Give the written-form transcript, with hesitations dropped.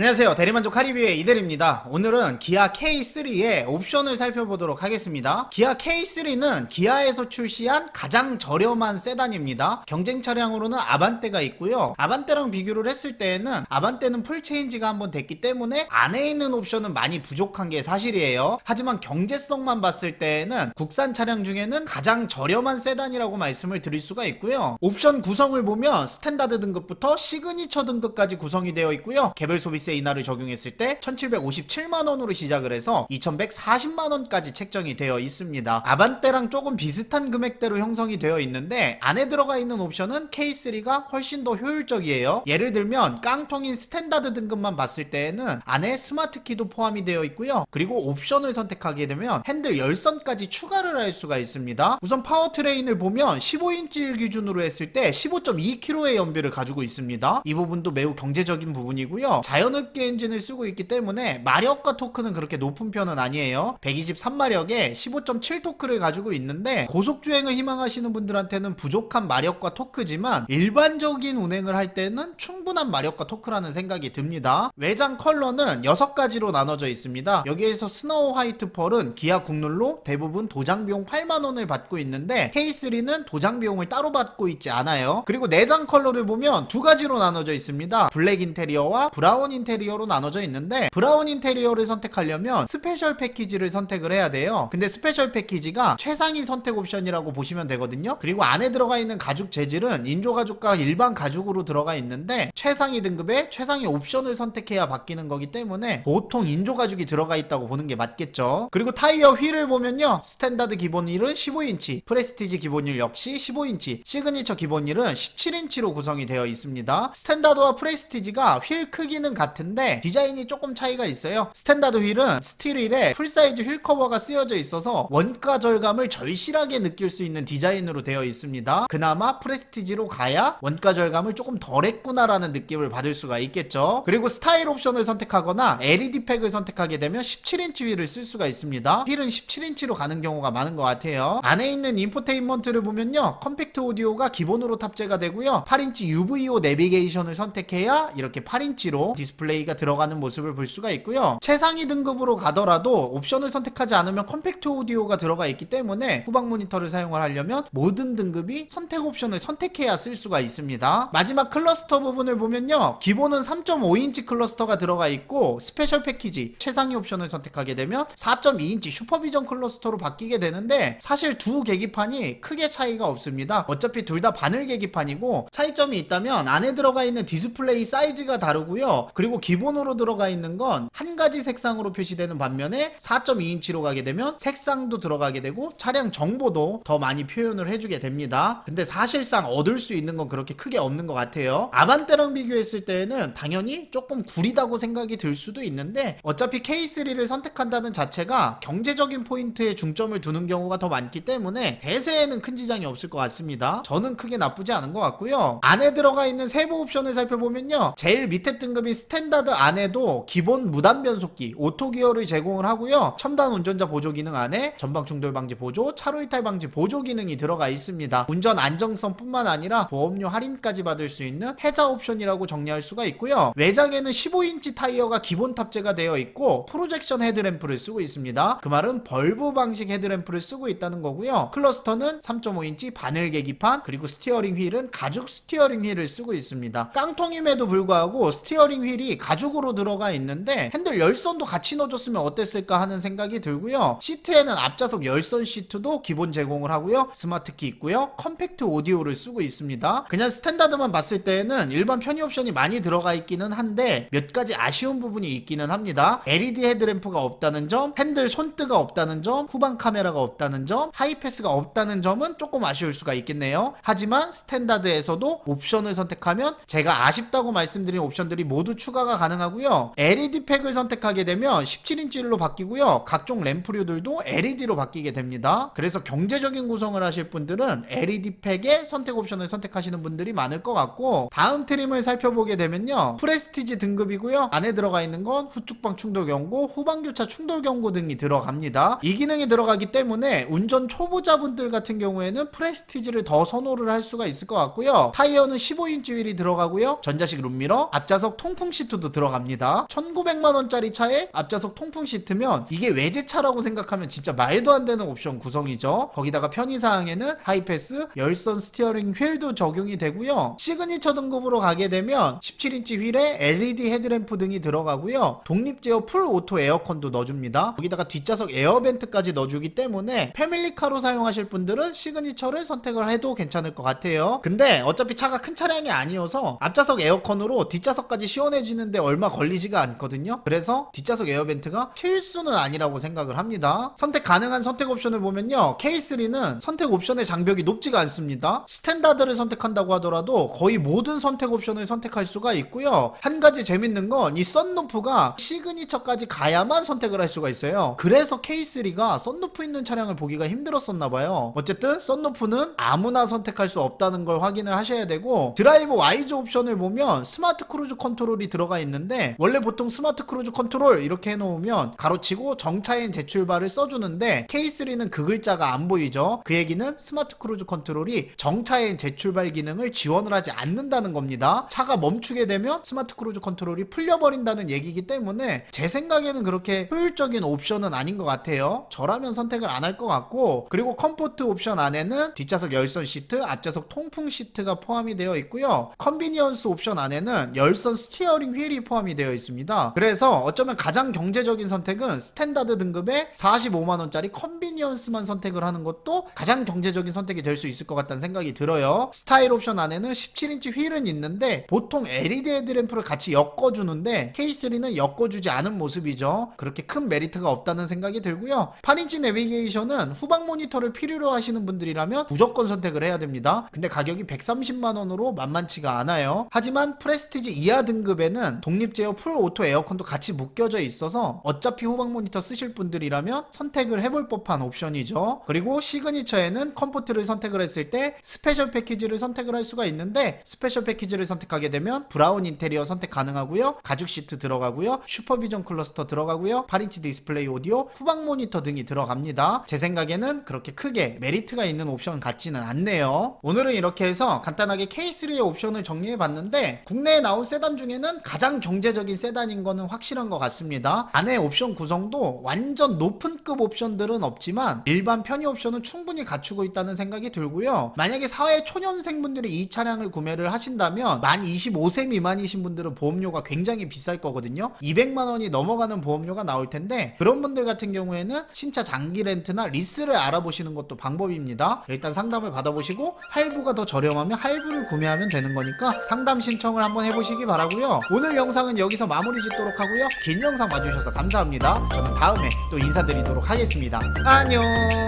안녕하세요. 대리만족 카리뷰의 이대리입니다. 오늘은 기아 K3의 옵션을 살펴보도록 하겠습니다. 기아 K3는 기아에서 출시한 가장 저렴한 세단입니다. 경쟁 차량으로는 아반떼가 있고요. 아반떼랑 비교를 했을 때에는 아반떼는 풀체인지가 한번 됐기 때문에 안에 있는 옵션은 많이 부족한 게 사실이에요. 하지만 경제성만 봤을 때에는 국산 차량 중에는 가장 저렴한 세단이라고 말씀을 드릴 수가 있고요. 옵션 구성을 보면 스탠다드 등급부터 시그니처 등급까지 구성이 되어 있고요. 개별 소비세 인하를 적용했을 때 1757만원으로 시작을 해서 2140만원까지 책정이 되어 있습니다. 아반떼랑 조금 비슷한 금액대로 형성이 되어 있는데 안에 들어가 있는 옵션은 K3가 훨씬 더 효율적이에요. 예를 들면 깡통인 스탠다드 등급만 봤을 때에는 안에 스마트키도 포함이 되어 있고요. 그리고 옵션을 선택하게 되면 핸들 열선까지 추가를 할 수가 있습니다. 우선 파워트레인을 보면 15인치를 기준으로 했을 때 15.2kg의 연비를 가지고 있습니다. 이 부분도 매우 경제적인 부분이고요. 자연흡기 엔진을 쓰고 있기 때문에 마력과 토크는 그렇게 높은 편은 아니에요. 123마력에 15.7토크를 가지고 있는데 고속주행을 희망하시는 분들한테는 부족한 마력과 토크지만 일반적인 운행을 할 때는 충분한 마력과 토크라는 생각이 듭니다. 외장 컬러는 6가지로 나눠져 있습니다. 여기에서 스노우 화이트 펄은 기아 국룰로 대부분 도장 비용 8만원을 받고 있는데 K3는 도장 비용을 따로 받고 있지 않아요. 그리고 내장 컬러를 보면 2가지로 나눠져 있습니다. 블랙 인테리어와 브라운 인테리어로 나눠져 있는데 브라운 인테리어를 선택하려면 스페셜 패키지를 선택을 해야 돼요. 근데 스페셜 패키지가 최상위 선택 옵션이라고 보시면 되거든요. 그리고 안에 들어가 있는 가죽 재질은 인조가죽과 일반 가죽으로 들어가 있는데 최상위 등급의 최상위 옵션을 선택해야 바뀌는 거기 때문에 보통 인조가죽이 들어가 있다고 보는 게 맞겠죠. 그리고 타이어 휠을 보면요, 스탠다드 기본 휠은 15인치, 프레스티지 기본 휠 역시 15인치, 시그니처 기본 휠은 17인치로 구성이 되어 있습니다. 스탠다드와 프레스티지가 휠 크기는 같은데 디자인이 조금 차이가 있어요. 스탠다드 휠은 스틸 휠에 풀사이즈 휠 커버가 쓰여져 있어서 원가 절감을 절실하게 느낄 수 있는 디자인으로 되어 있습니다. 그나마 프레스티지로 가야 원가 절감을 조금 덜 했구나라는 느낌을 받을 수가 있겠죠. 그리고 스타일 옵션을 선택하거나 LED 팩을 선택하게 되면 17인치 휠을 쓸 수가 있습니다. 휠은 17인치로 가는 경우가 많은 것 같아요. 안에 있는 인포테인먼트를 보면요, 컴팩트 오디오가 기본으로 탑재가 되고요, 8인치 UVO 내비게이션을 선택해야 이렇게 8인치로 디스플레이가 들어가는 모습을 볼 수가 있고요. 최상위 등급으로 가더라도 옵션을 선택하지 않으면 컴팩트 오디오가 들어가 있기 때문에 후방 모니터를 사용을 하려면 모든 등급이 선택 옵션을 선택해야 쓸 수가 있습니다. 마지막 클러스터 부분을 보면요, 기본은 3.5인치 클러스터가 들어가 있고 스페셜 패키지 최상위 옵션을 선택하게 되면 4.2인치 슈퍼비전 클러스터로 바뀌게 되는데 사실 두 계기판이 크게 차이가 없습니다. 어차피 둘 다 바늘 계기판이고 차이점이 있다면 안에 들어가 있는 디스플레이 사이즈가 다르고요. 그리고 기본으로 들어가 있는 건 한 가지 색상으로 표시되는 반면에 4.2인치로 가게 되면 색상도 들어가게 되고 차량 정보도 더 많이 표현을 해주게 됩니다. 근데 사실상 얻을 수 있는 건 그렇게 크게 없는 것 같아요. 아반떼랑 비교했을 때는 당연히 조금 구리다고 생각이 들 수도 있는데 어차피 K3를 선택한다는 자체가 경제적인 포인트에 중점을 두는 경우가 더 많기 때문에 대세에는 큰 지장이 없을 것 같습니다. 저는 크게 나쁘지 않은 것 같고요. 안에 들어가 있는 세부 옵션을 살펴보면요, 제일 밑에 등급인 스탠다드 안에도 기본 무단 변속기 오토 기어를 제공을 하고요, 첨단 운전자 보조 기능 안에 전방 충돌 방지 보조, 차로 이탈 방지 보조 기능이 들어가 있습니다. 운전 안정성 뿐만 아니라 보험료 할인까지 받을 수 있는 혜자 옵션이라고 정리할 수가 있고요. 외장에는 15인치 타이어가 기본 탑재가 되어 있고 프로젝션 헤드램프를 쓰고 있습니다. 그 말은 벌브 방식 헤드램프를 쓰고 있다는 거고요. 클러스터는 3.5인치 바늘 계기판, 그리고 스티어링 휠은 가죽 스티어링 휠을 쓰고 있습니다. 깡통임에도 불구하고 스티어링 휠이 가죽으로 들어가 있는데 핸들 열선도 같이 넣어줬으면 어땠을까 하는 생각이 들고요. 시트에는 앞좌석 열선 시트도 기본 제공을 하고요, 스마트키 있고요, 컴팩트 오디오를 쓰고 있습니다. 그냥 스탠다드만 봤을 때는 일반 편의 옵션이 많이 들어가 있기는 한데 몇 가지 아쉬운 부분이 있기는 합니다. LED 헤드램프가 없다는 점, 핸들 손뜨가 없다는 점, 후방 카메라가 없다는 점, 하이패스가 없다는 점은 조금 아쉬울 수가 있겠네요. 하지만 스탠다드에서도 옵션을 선택하면 제가 아쉽다고 말씀드린 옵션들이 모두 추가가 가능하고요. LED 팩을 선택하게 되면 17인치로 바뀌고요, 각종 램프류들도 LED로 바뀌게 됩니다. 그래서 경제적인 구성을 하실 분들은 LED 팩의 선택 옵션을 선택하시는 분들이 많을 것 같고, 다음 트림을 살펴보게 되면요, 프레스티지 등급이고요, 안에 들어가 있는 건 후축방 충돌 경고, 후방교차 충돌 경고 등이 들어갑니다. 이 기능이 들어가기 때문에 운전 초보자분들 같은 경우에는 프레스티지를 더 선호를 할 수가 있을 것 같고요. 타이어는 15인치 휠이 들어가고요, 전자식 룸미러, 앞좌석 통풍 시트 시트도 들어갑니다. 1900만원짜리 차에 앞좌석 통풍 시트면 이게 외제차라고 생각하면 진짜 말도 안 되는 옵션 구성이죠. 거기다가 편의사항에는 하이패스, 열선 스티어링 휠도 적용이 되고요. 시그니처 등급으로 가게 되면 17인치 휠에 LED 헤드램프 등이 들어가고요. 독립제어 풀 오토 에어컨도 넣어줍니다. 거기다가 뒷좌석 에어벤트까지 넣어주기 때문에 패밀리카로 사용하실 분들은 시그니처를 선택을 해도 괜찮을 것 같아요. 근데 어차피 차가 큰 차량이 아니어서 앞좌석 에어컨으로 뒷좌석까지 시원해지는데 얼마 걸리지가 않거든요. 그래서 뒷좌석 에어벤트가 필수는 아니라고 생각을 합니다. 선택 가능한 선택 옵션을 보면요, K3는 선택 옵션의 장벽이 높지가 않습니다. 스탠다드를 선택한다고 하더라도 거의 모든 선택 옵션을 선택할 수가 있고요. 한 가지 재밌는 건 이 썬루프가 시그니처까지 가야만 선택을 할 수가 있어요. 그래서 K3가 썬루프 있는 차량을 보기가 힘들었었나봐요. 어쨌든 썬루프는 아무나 선택할 수 없다는 걸 확인을 하셔야 되고, 드라이브 와이즈 옵션을 보면 스마트 크루즈 컨트롤이 들어가 있는데, 원래 보통 스마트 크루즈 컨트롤 이렇게 해놓으면 가로치고 정차인 재출발을 써주는데 K3는 그 글자가 안 보이죠. 그 얘기는 스마트 크루즈 컨트롤이 정차인 재출발 기능을 지원을 하지 않는다는 겁니다. 차가 멈추게 되면 스마트 크루즈 컨트롤이 풀려버린다는 얘기이기 때문에 제 생각에는 그렇게 효율적인 옵션은 아닌 것 같아요. 저라면 선택을 안 할 것 같고, 그리고 컴포트 옵션 안에는 뒷좌석 열선 시트, 앞좌석 통풍 시트가 포함이 되어 있고요. 컨비니언스 옵션 안에는 열선 스티어링 휠이 포함이 되어 있습니다. 그래서 어쩌면 가장 경제적인 선택은 스탠다드 등급의 45만원짜리 컨비니언스만 선택을 하는 것도 가장 경제적인 선택이 될 수 있을 것 같다는 생각이 들어요. 스타일 옵션 안에는 17인치 휠은 있는데 보통 LED 헤드램프를 같이 엮어주는데 K3는 엮어주지 않은 모습이죠. 그렇게 큰 메리트가 없다는 생각이 들고요. 8인치 내비게이션은 후방 모니터를 필요로 하시는 분들이라면 무조건 선택을 해야 됩니다. 근데 가격이 130만원으로 만만치가 않아요. 하지만 프레스티지 이하 등급에는 독립제어 풀 오토 에어컨도 같이 묶여져 있어서 어차피 후방 모니터 쓰실 분들이라면 선택을 해볼 법한 옵션이죠. 그리고 시그니처에는 컴포트를 선택을 했을 때 스페셜 패키지를 선택을 할 수가 있는데, 스페셜 패키지를 선택하게 되면 브라운 인테리어 선택 가능하고요. 가죽 시트 들어가고요. 슈퍼비전 클러스터 들어가고요. 8인치 디스플레이 오디오, 후방 모니터 등이 들어갑니다. 제 생각에는 그렇게 크게 메리트가 있는 옵션 같지는 않네요. 오늘은 이렇게 해서 간단하게 K3의 옵션을 정리해봤는데, 국내에 나온 세단 중에는 가장 경제적인 세단인 거는 확실한 것 같습니다. 안에 옵션 구성도 완전 높은 급 옵션들은 없지만 일반 편의 옵션은 충분히 갖추고 있다는 생각이 들고요. 만약에 사회 초년생분들이 이 차량을 구매를 하신다면 만 25세 미만이신 분들은 보험료가 굉장히 비쌀 거거든요. 200만원이 넘어가는 보험료가 나올 텐데, 그런 분들 같은 경우에는 신차 장기 렌트나 리스를 알아보시는 것도 방법입니다. 일단 상담을 받아보시고 할부가 더 저렴하면 할부를 구매하면 되는 거니까 상담 신청을 한번 해보시기 바라고요. 오늘 영상은 여기서 마무리 짓도록 하고요. 긴 영상 봐주셔서 감사합니다. 저는 다음에 또 인사드리도록 하겠습니다. 안녕.